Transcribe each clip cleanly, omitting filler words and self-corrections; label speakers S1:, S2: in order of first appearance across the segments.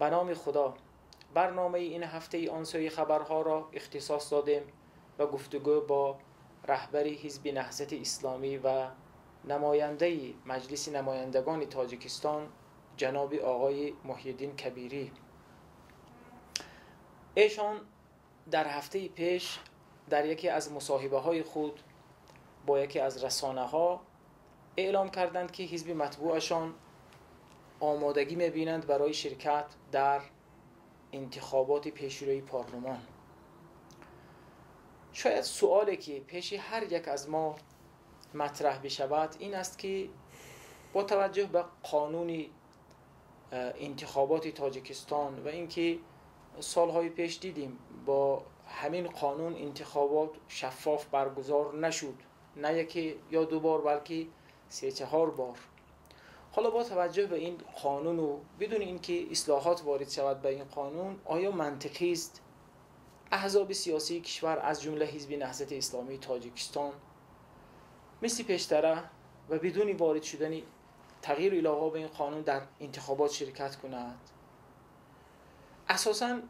S1: به نام خدا برنامه این هفته آنسوی خبرها را اختصاص دادیم و گفتگو با رهبر حزب نهضت اسلامی و نماینده مجلس نمایندگان تاجیکستان جناب آقای محی‌الدین کبیری. ایشان در هفته پیش در یکی از مصاحبه های خود با یکی از رسانه ها اعلام کردند که حزب مطبوعشان آمادگی می‌بینند برای شرکت در انتخابات پیشروی پارلمان. شاید سوالی که پیش هر یک از ما مطرح بشود این است که با توجه به قانون انتخابات تاجیکستان و اینکه سالهای پیش دیدیم با همین قانون انتخابات شفاف برگزار نشد، نه یکی یا دو بار بلکه 3-4 بار. حالا با توجه به این قانون و بدون اینکه اصلاحات وارد شود به این قانون، آیا منطقی است احزاب سیاسی کشور از جمله حزب نهضت اسلامی تاجیکستان مثل پیشتره و بدون وارد شدن تغییر الهه به این قانون در انتخابات شرکت کند؟ اساساً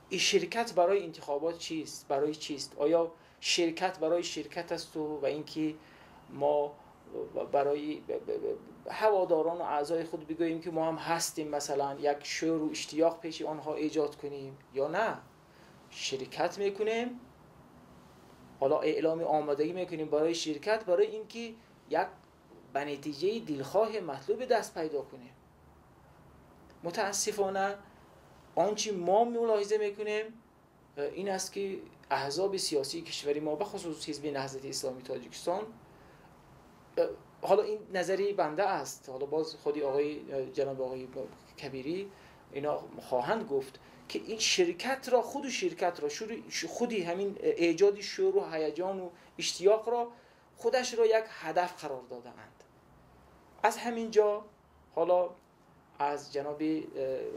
S1: این شرکت برای انتخابات چیست؟ برای چیست؟ آیا شرکت برای شرکت است و اینکه ما برای هواداران و اعضای خود بگوییم که ما هم هستیم، مثلا یک شور و اشتیاق پیش آنها ایجاد کنیم، یا نه شرکت میکنیم، حالا اعلام آمادگی میکنیم برای شرکت برای اینکه یک به نتیجه دلخواه مطلوب دست پیدا کنیم. متاسفانه آنچه ما ملاحظه میکنیم این است که احزاب سیاسی کشوری ما به خصوص حزب نهضت اسلامی تاجیکستان، حالا این نظری بنده است، حالا باز خودی جناب آقای کبیری اینا خواهند گفت که این شرکت را خودی همین ایجاد شور و هیجان و اشتیاق را خودش را یک هدف قرار داده اند. از همین جا حالا از جناب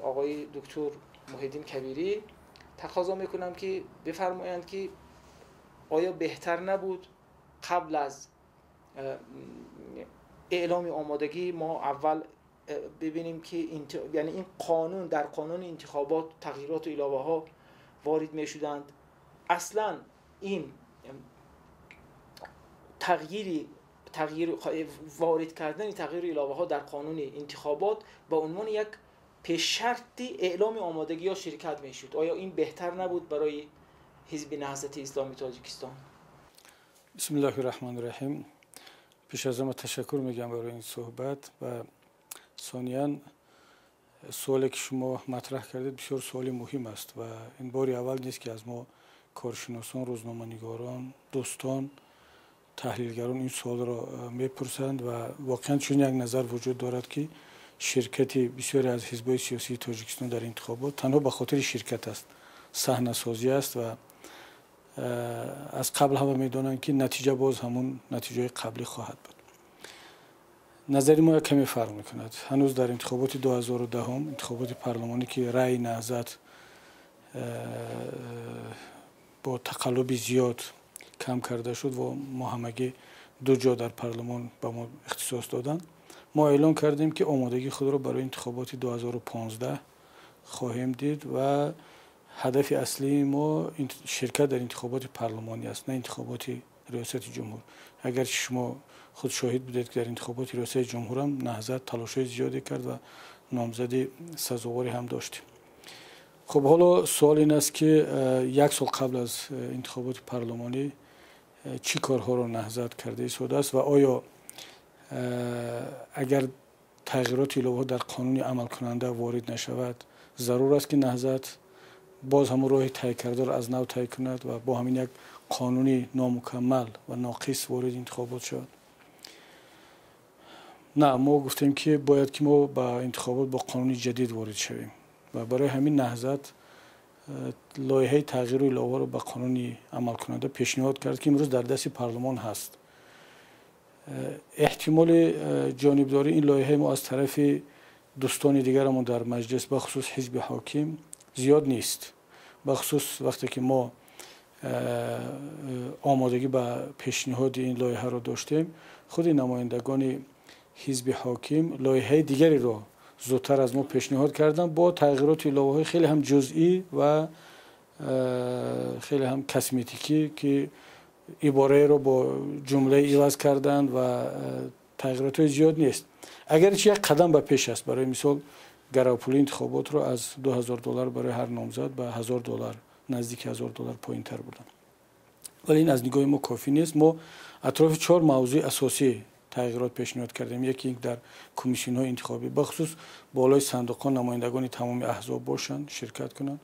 S1: آقای دکتر محی‌الدین کبیری تقاضا میکنم که بفرمایند که آیا بهتر نبود قبل از اعلام آمادگی ما اول ببینیم که یعنی این قانون در قانون انتخابات تغییرات و علاوه ها وارد می شدند، اصلا این تغییر وارد کردن تغییر علاوه ها در قانون انتخابات به عنوان یک پیش شرطی اعلام آمادگی یا شرکت می شد. آیا این بهتر نبود برای حزب نهضت اسلامی تاجیکستان؟
S2: بسم الله الرحمن الرحیم. پیش از همه تشکر میگم برای این صحبت و ثانیاً سوالی که شما مطرح کردید بسیار سوالی مهم است و این باری اول نیست که از ما کارشناسان، روزنامه‌نگاران، دوستان، تحلیلگران این سوال را میپرسند و واقعا چون یک نظر وجود دارد که شرکت بسیاری از حزب‌های سیاسی تاجیکستان در انتخابات تنها به خاطر شرکت است، صحنه‌سازی است و از قبل همه میدانند که نتیجه باز همون نتیجه قبلی خواهد بود. نظری ما کمی فرق میکند. هنوز در انتخابات 2010 انتخابات پارلمانی که رأی نهضت با تقلب زیاد کم کرده شد و ما همگی 2 جا در پارلمان به ما اختصاص دادن، ما اعلام کردیم که آمادگی خود را برای انتخابات 2015 خواهیم دید و هدف اصلی ما شرکت در انتخابات پارلمانی است، نه انتخابات ریاست جمهور. اگر شما خود شاهد بودید که در انتخابات ریاست جمهور هم نهضت تلاش‌های زیادی کرد و نامزدی سزاواری هم داشتیم. خب حالا سوال این است که 1 سال قبل از انتخابات پارلمانی چی کارها را نهضت کرده ایستاده است و آیا اگر تغییرات علاوه در قانون عمل کننده وارد نشود ضرور است که نهضت باز هم راه طی کرده را از نو طی کند و با همین یک قانون نامکمل و ناقص وارد انتخابات شود؟ نه، ما گفتیم که باید که ما با انتخابات با قانون جدید وارد شویم و برای همین نهضت لایحه تغییر علاوه را به قانون عمل کننده پیشنهاد کرد که امروز در دست پارلمان هست. احتمال جانبداری این لایحه ما از طرف دوستان دیگرمون در مجلس به خصوص حزب حاکم زیاد نیست، به خصوص وقتی که ما آمادگی به پیشنهاد این لایحه را داشتیم، خود نمایندگان حزب حاکم لایحه دیگری را زودتر از ما پیشنهاد کردن با تغییرات الهه خیلی هم جزئی و خیلی هم کسمتیکی که عباره رو با جمله عوض کردن و تغییرات زیاد نیست. اگرچه یک قدم به پیش است. برای مثال گراپولی انتخابات رو از $2000 برای هر نامزد به $1000 نزدیک $1000 پایین‌تر بودن. ولی این از نگاه ما کافی نیست. ما اطراف 4 موضوع اساسی تغییرات پیشنهاد کردیم. یکی این در کمیسیون‌های انتخابی بخصوص بالای صندوق‌ها نمایندگان تمام احزاب باشند، شرکت کنند.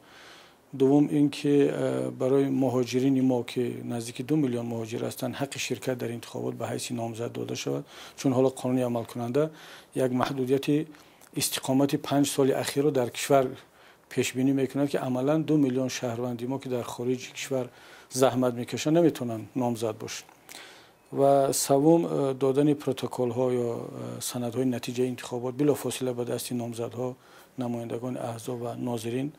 S2: دوم اینکه برای مهاجرین ما که نزدیک 2 میلیون مهاجر هستند حق شرکت در انتخابات به حیث نامزد داده شود، چون حالا قانون عمل کننده یک محدودیت استقامت 5 سال اخیر رو در کشور پیش بینی میکنند که عملاً 2 میلیون شهروندی ما که در خارج کشور زحمت میکشن نمیتونن نامزد باشن. و سوم دادن پروتکل ها یا سند های نتیجه انتخابات بلافاصله به دست نامزدها، نمایندگان احزاب و ناظرین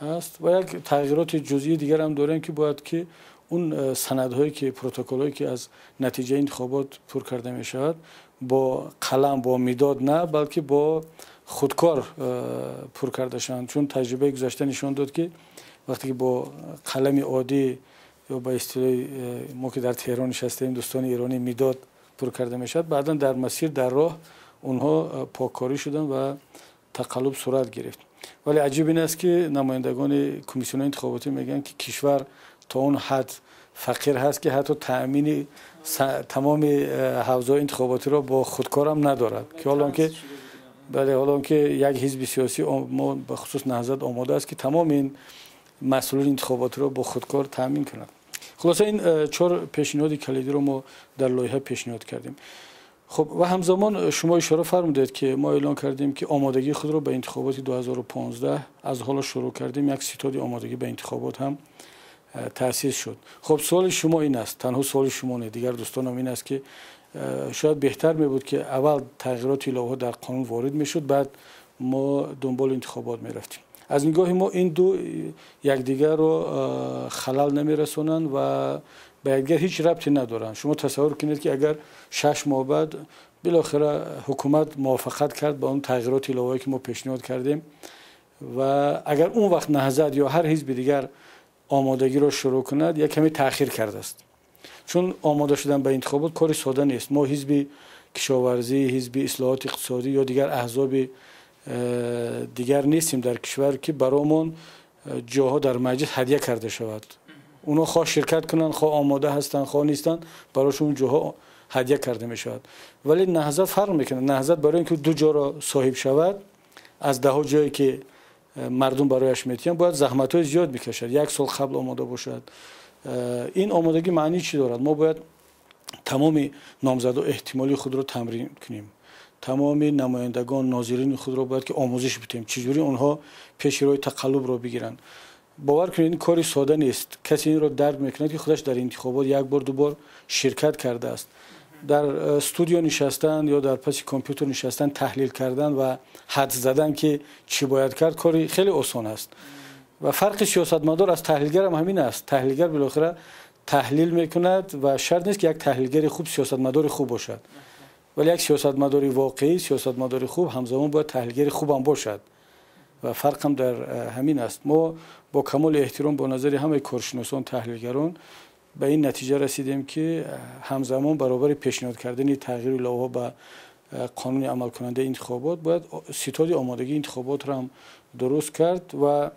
S2: هست. و یک تغییرات جزئی دیگر هم دارن که باید که اون سندهایی که پروتکل‌هایی که از نتیجه انتخابات پر کرده می شود با قلم با مداد نه بلکه با خودکار پر کرده شوند، چون تجربه گذشته نشان داد که وقتی که با قلم عادی یا با اصطلاح ما که در تهران نشستیم دوستان ایرانی مداد پر کرده می شود، بعدا در مسیر در راه اونها پاککاری شدن و تقلب صورت گرفت. ولی عجیب این است که نمایندگان کمیسیون انتخاباتی میگن که کشور تا اون حد فقیر هست که حتی تأمین تمام حوزه‌های انتخاباتی را با خودکار هم ندارد، که حالا که یک حزب سیاسی ما به خصوص نهضت آماده است که تمام این مسئولین انتخاباتی را با خودکار تأمین کند. خلاصه این 4 پیشنهاد کلیدی رو ما در لایحه پیشنهاد کردیم. خب و همزمان شما اشاره فرمودید که ما اعلان کردیم که آمادگی خود را به انتخابات 2015 از حالا شروع کردیم. یک ستاد آمادگی به انتخابات هم تأسیس شد. خب سوال شما این است، تنها سوال شما نه، دیگر دوستانم این است که شاید بهتر می بود که اول تغییرات الهه در قانون وارد می شد، بعد ما دنبال انتخابات می رفتیم. از نگاه ما این دو یکدیگر رو خلل نمی رسونند و به یکدیگر هیچ ربطی ندارند. شما تصور کنید که اگر 6 ماه بعد بالاخره حکومت موافقت کرد با اون تغییرات الهه‌ای که ما پیشنهاد کردیم و اگر اون وقت نهضت یا هر حزب دیگر آمادگی رو شروع کند، یک کمی تأخیر کرده است. چون آماده شدن به انتخابات کار ساده نیست. ما حزب کشاورزی، حزب اصلاحات اقتصادی یا دیگر احزاب دیگر نیستیم در کشور که برامون جاها در مجلس هدیه کرده شود. اونا خواه شرکت کنن، خواه آماده هستن، خواه نیستن، براشون جاها هدیه کرده می شود. ولی نهضت فرق میکنه. نهضت برای اینکه 2 جا را صاحب شود از 10 جایی که مردم برایش میتونن باید زحمت‌های زیاد بکشد. 1 سال قبل آماده باشد. این آمادگی معنی چی دارد؟ ما باید تمام نامزدها احتمالی خود رو تمرین کنیم. تمام نمایندگان ناظرین خود رو باید که آموزش بدیم چجوری اونها پیش روی تقلب رو بگیرن. باور کنید این کاری ساده نیست. کسی این رو درک میکنه که خودش در انتخابات 1 بار 2 بار شرکت کرده است. در استودیو نشستن یا در پس کامپیوتر نشستن تحلیل کردن و حدس زدن که چی باید کرد کاری خیلی آسان است. و فرق سیاستمدار از تحلیلگر هم همین است. تحلیلگر بالاخره تحلیل میکند و شرط نیست که یک تحلیلگر خوب سیاستمدار خوب باشد. ولی یک سیاستمدار واقعی، سیاستمدار خوب همزمان باید تحلیلگر خوب هم باشد. و فرق هم در همین است. ما با کمال احترام با نظر همه کارشناسان تحلیلگران به این نتیجه رسیدیم که همزمان برابر پیشنهاد کردن تغییر الهه به قانون عمل کننده انتخابات باید ستاد آمادگی انتخابات را هم درست کرد و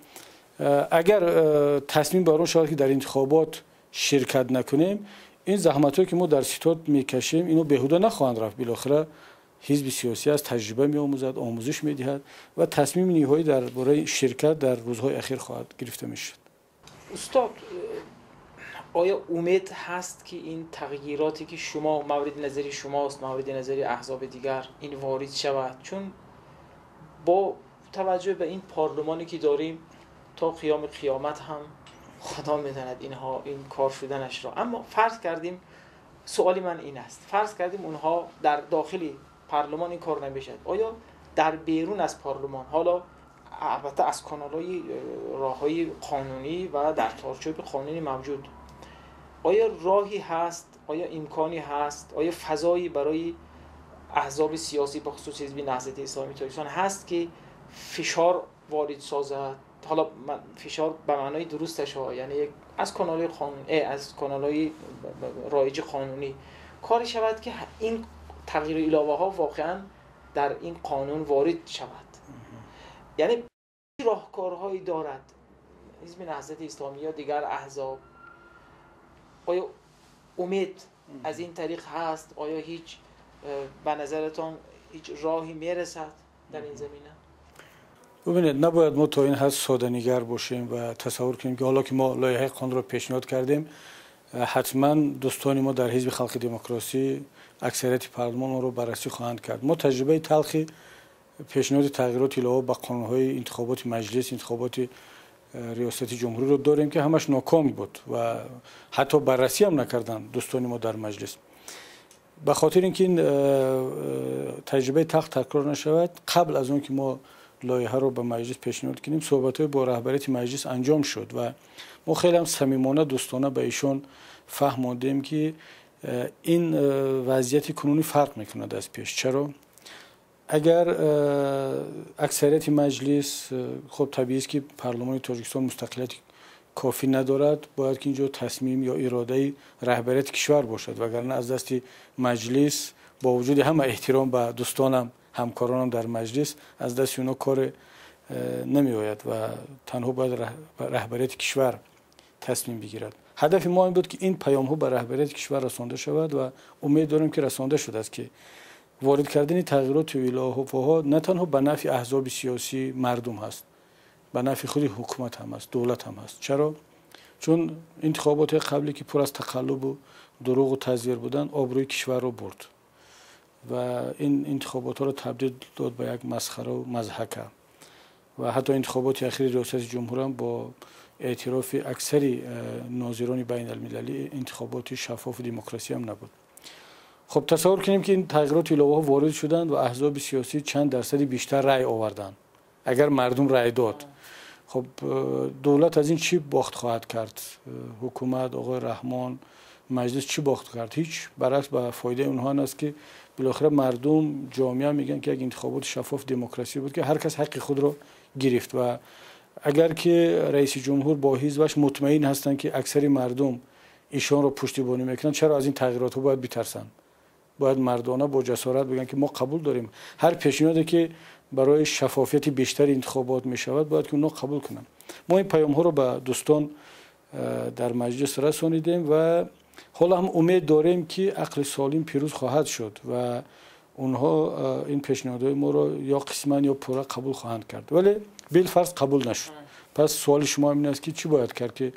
S2: اگر تصمیم بر آن شود که در انتخابات شرکت نکنیم، این زحمت‌هایی که ما در ستاد میکشیم اینو بهوده نخواهند رفت. بالاخره حزب سیاسی از تجربه می‌آموزد، آموزش می‌دهد و تصمیم نهایی درباره شرکت در روزهای اخیر خواهد گرفته میشد.
S1: استاد، آیا امید هست که این تغییراتی که شما مورد نظری شماست، مورد نظری احزاب دیگر این وارد شود؟ چون با توجه به این پارلمانی که داریم تا قیام قیامت هم خدا می‌داند اینها این کار شدنش را. اما فرض کردیم، سوالی من این است، فرض کردیم اونها در داخل پارلمان این کار نمیشد، آیا در بیرون از پارلمان، حالا البته از کانال‌های راه‌های قانونی و در چارچوب قانونی موجود، آیا راهی هست، آیا امکانی هست، آیا فضایی برای احزاب سیاسی به خصوص حزب نهضت اسلامی تاجیکستان هست که فشار وارد سازد. حالا فشار به معنای درستش ها، یعنی از کانال‌های قانونی، از کانال‌های رایج قانونی کاری شود که این تغییر الهه ها واقعا در این قانون وارد شود. یعنی راهکارهایی دارد حزب نهضت اسلامی یا دیگر احزاب. آیا امید از این طریق هست؟ آیا هیچ به نظرتان هیچ راهی میرسد در این زمینه؟
S2: ببینید، نباید ما تا این حد ساده نگر باشیم و تصور کنیم که حالا که ما لایحه قانون را پیشنهاد کردیم حتما دوستان ما در حزب خلق دموکراسی اکثریت پارلمان رو بررسی خواهند کرد. ما تجربه تلخی پیشنهاد تغییرات الهه به قانون‌های انتخابات مجلس، انتخابات ریاست جمهوری رو داریم که همش ناکام بود و حتی بررسی هم نکردن دوستان ما در مجلس. به خاطر اینکه این تجربه تکرار نشود، قبل از اون که ما لایحه رو به مجلس پیشنهاد کنیم صحبت‌های با رهبریت مجلس انجام شد و ما خیلی هم صمیمانه دوستانه به ایشون فهماندیم که این وضعیت کنونی فرق میکند از پیش. چرا؟ اگر اکثریت مجلس، خب طبیعی است که پارلمان تاجیکستان مستقلیت کافی ندارد، باید که اینجا تصمیم یا اراده رهبریت کشور باشد، وگرنه از دست مجلس با وجود همه احترام به دوستانم همکارانم در مجلس از دست اونا کار نمی آید و تنها باید رهبریت کشور تصمیم بگیرد. هدف ما این بود که این پیام ها به رهبریت کشور رسانده شود و امید داریم که رسانده شده است که وارد کردن تغییرات الهه نه تنها به نفع احزاب سیاسی مردم هست، به نفع خود حکومت هم است، دولت هم است. چرا؟ چون انتخابات قبلی که پر از تقلب و دروغ و تزویر بودن آبروی کشور رو برد و این انتخابات ها رو تبدیل داد به یک مسخره و مضحکه و حتی انتخابات اخیر ریاست جمهوری هم با اعتراف اکثری ناظران بین المللی انتخابات شفاف و دموکراسی هم نبود. خب تصور کنیم که این تغییرات الهه وارد شدند و احزاب سیاسی چند درصدی بیشتر رأی آوردند. اگر مردم رأی داد، خب دولت از این چی باخت خواهد کرد؟ حکومت، آقای رحمان، مجلس چی باخت کرد؟ هیچ. برعکس به فایده اونها است که بالاخره مردم، جامعه میگن که یک انتخابات شفاف دموکراسی بود که هر کس حق خود رو گرفت و اگر که رئیس جمهور با حزبش مطمئن هستند که اکثر مردم ایشان رو پشتیبانی میکنن، چرا از این تغییرات باید بترسن؟ باید مردانه با جسارت بگن که ما قبول داریم هر پیشنهادی که برای شفافیت بیشتر انتخابات می شود باید که اونا قبول کنن. ما این پیام ها رو به دوستان در مجلس رسانیدیم و حالا هم امید داریم که عقل سالم پیروز خواهد شد و اونها این پیشنهادهای ما رو یا قسما یا پورا قبول خواهند کرد. ولی بالفرض قبول نشد، پس سوال شما این است که چی باید کرد که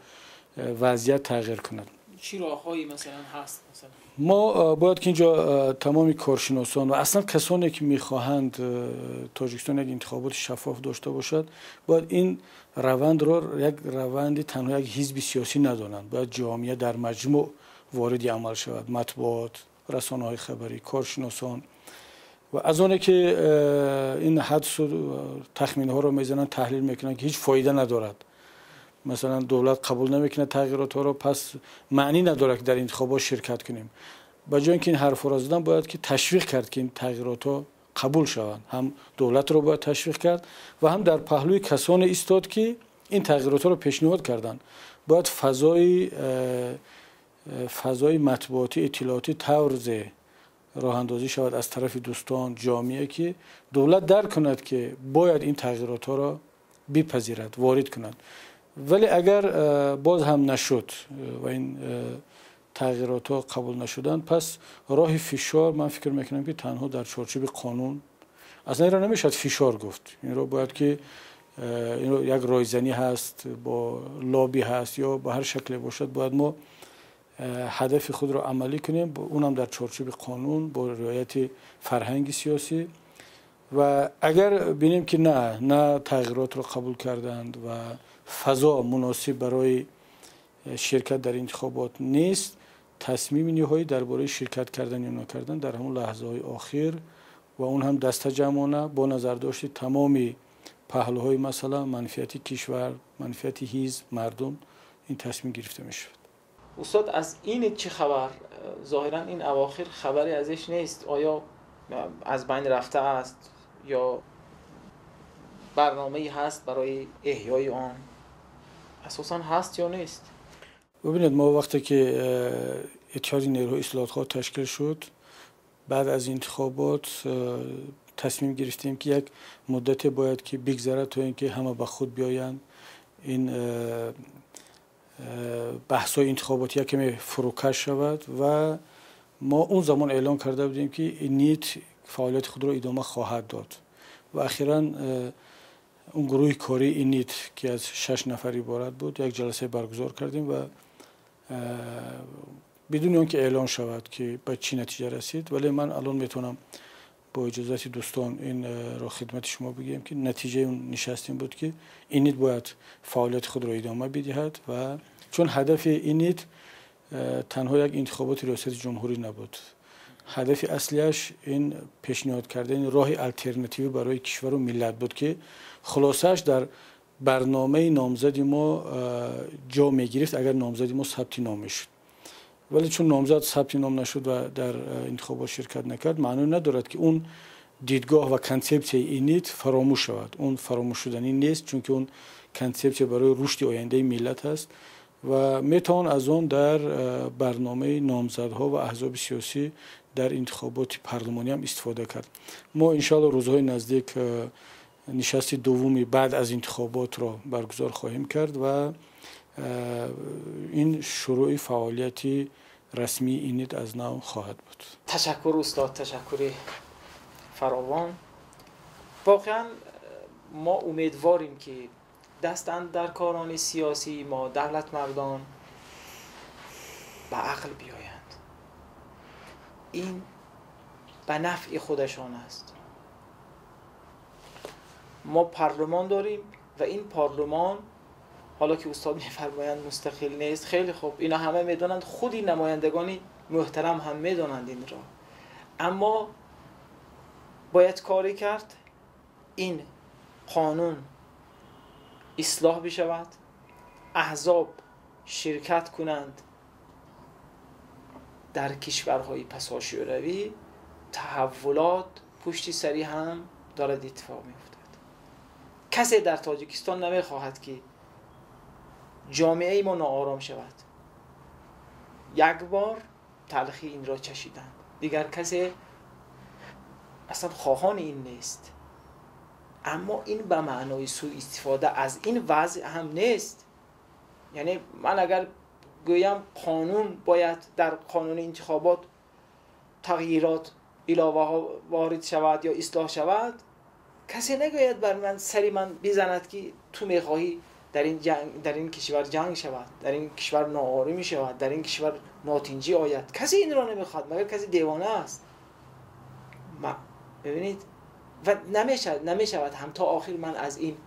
S2: وضعیت تغییر کند؟
S1: چی راههایی مثلا هست؟
S2: ما باید که اینجا تمامی کارشناسان و اصلا کسانی که میخواهند تاجیکستان یک انتخابات شفاف داشته باشد باید این روند را یک روند تنها یک حزب سیاسی ندانند. باید جامعه در مجموع وارد عمل شود، مطبوعات، رسانه‌های خبری، کارشناسان و از اونه که این حدس و تخمین ها رو میزنن تحلیل میکنن که هیچ فایده ندارد، مثلا دولت قبول نمیکنه تغییرات ها رو، پس معنی نداره که در انتخابات شرکت کنیم. با جای اینکه این حرف را زدن باید که تشویق کرد که این تغییرات ها قبول شوند. هم دولت رو باید تشویق کرد و هم در پهلوی کسانی ایستاد که این تغییرات ها رو پیشنهاد کردن. باید فضای مطبوعاتی اطلاعاتی طرز راه اندازی شود از طرف دوستان جامعه که دولت درک کند که باید این تغییرات ها را بپذیرد، وارد کند. ولی اگر باز هم نشد و این تغییرات ها قبول نشدن، پس راه فشار من فکر میکنم که تنها در چارچوب قانون، اصلا این را نمیشد فشار گفت، این را باید که این را یک رایزنی هست، با لابی هست یا با هر شکل باشد، باید ما هدف خود را عملی کنیم، اونم در چارچوب قانون با رعایت فرهنگ سیاسی. و اگر بینیم که نه تغییرات را قبول کردند و فضا مناسب برای شرکت در انتخابات نیست، تصمیم نهایی درباره شرکت کردن یا نکردن در همون لحظه های آخر و اون هم دسته جمعانه با نظر داشت تمامی پهلوهای مثلا منفعت کشور، منفعت حزب، مردم، این تصمیم گرفته میشه.
S1: استاد از این چه خبر؟ ظاهرا این اواخر خبری ازش نیست. آیا از بین رفته است یا برنامه‌ای هست برای احیای آن؟ اساساً هست یا نیست؟
S2: ببینید، ما وقتی که اتحاد نیروهای اصلاحات خواه تشکیل شد، بعد از انتخابات تصمیم گرفتیم که یک مدت باید که بگذره تا اینکه همه به خود بیایند، این بحث‌های انتخاباتی کمی فروکش شود و ما اون زمان اعلام کرده بودیم که نیت فعالیت خود را ادامه خواهد داد و اخیراً اون گروه کاری اینیت که از 6 نفر عبارت بود یک جلسه برگزار کردیم و بدون اون که اعلان شود که به چی نتیجه رسید، ولی من الان میتونم با اجازه دوستان این را خدمت شما بگم که نتیجه اون نشستیم بود که اینیت باید فعالیت خود را ادامه بدهد و چون هدف اینیت تنها یک انتخابات ریاست جمهوری نبود، هدف اصلیش این پیشنهاد کردن راه الटरनेटिव برای کشور و ملت بود که خلاصش در برنامه نامزدی ما جا میگرفت اگر نامزدی ما ثبت نام میشد. ولی چون نامزد ثبت نام نشد و در انتخابات شرکت نکرد، معنی ندارد که اون دیدگاه و کنسپت اینیت فراموش شود. اون فراموش شدنی نیست، چون که اون کنسپت برای رشد آینده ملت است و میتوان از اون در برنامه نامزدها و احزاب سیاسی در انتخابات پارلمانی هم استفاده کرد. ما انشاءالله روزهای نزدیک نشست دومی بعد از انتخابات را برگزار خواهیم کرد و این شروع فعالیت رسمی اینیت از نو خواهد بود.
S1: تشکر استاد، تشکر فراوان. واقعا ما امیدواریم که دست در کاران سیاسی ما دولت مردان به عقل بیایند. این به نفع خودشان است. ما پارلمان داریم و این پارلمان، حالا که استاد میفرمایند مستقل نیست، خیلی خوب، اینا همه میدونند، خودی نمایندگانی محترم هم میدونند این را، اما باید کاری کرد این قانون اصلاح بشود، احزاب شرکت کنند در کشورهای پساشوروی، تحولات پشت سری هم دارد اتفاق میافتد. کسی در تاجیکستان نمیخواهد که جامعه ما ناآرام شود. یک بار تلخی این را چشیدند، دیگر کسی اصلا خواهان این نیست. اما این به معنای سوء استفاده از این وضع هم نیست. یعنی من اگر گویم قانون باید در قانون انتخابات تغییرات علاوه ها وارد شود یا اصلاح شود، کسی نگوید بر من سری من بزند که تو میخواهی در این کشور جنگ شود، در این کشور ناآرامی شود، در این کشور ناتنجی آید. کسی این را نمیخواد مگر کسی دیوانه است. ببینید، و نمیشود هم تا آخر من از این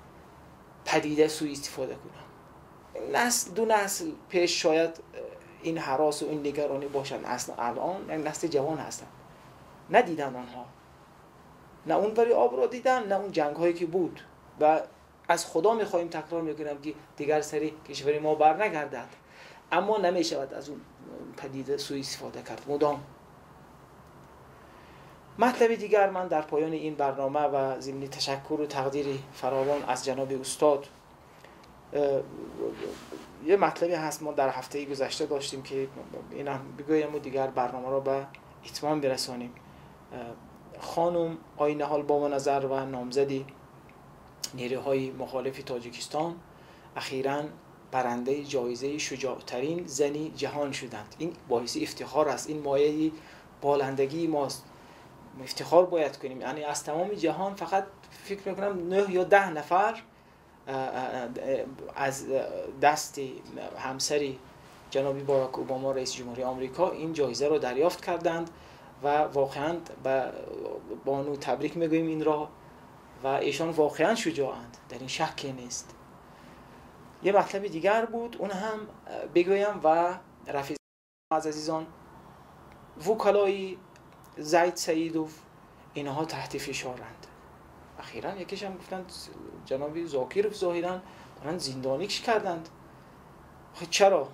S1: پدیده سوء استفاده کنم. دو نسل پیش شاید این هراس و این نگرانی باشن، اصلا الان نسل جوان هستن، ندیدن آنها، نه اون بری آب را دیدن، نه اون جنگ هایی که بود و از خدا میخواهیم، تکرار میکنم که دیگر سری کشور ما بر نگردد. اما نمیشود از اون پدیده سوء استفاده کرد مدام. مطلب دیگر، من در پایان این برنامه و ضمن تشکر و تقدیر فراوان از جناب استاد، یه مطلبی هست ما در هفته گذشته داشتیم که اینم بگویم و دیگر برنامه را به اتمام برسانیم. خانم آینه حال با نظر و نامزدی نیروهای مخالف تاجیکستان اخیراً برنده جایزه شجاعترین زنی جهان شدند. این باعث افتخار است، این مایه بالندگی ماست، افتخار باید کنیم. یعنی از تمام جهان فقط فکر میکنم 9 یا 10 نفر از دست همسری جناب باراک اوباما رئیس جمهوری آمریکا این جایزه را دریافت کردند و واقعا به بانو تبریک میگویم این را و ایشان واقعا شجاعند، در این شکی نیست. یه مطلب دیگر بود، اون هم بگویم و رفیق عزیزان، وکلای زید سعیدوف اینها تحت فشارند. اخیراً یکیش هم گفتند جناب زاکیروف ظاهراً دارن زندانیش کردند. چرا؟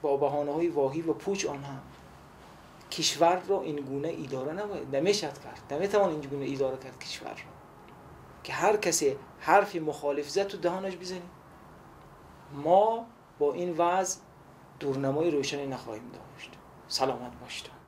S1: با بهانه‌های واهی و پوچ آنها. کشور رو این گونه اداره نمیشد کرد، نمیتوان این گونه اداره کرد کشور رو که هر کسی حرف مخالف زد تو دهانش بزنی. ما با این وضع دورنمای روشنی نخواهیم داشت. سلامت باشید.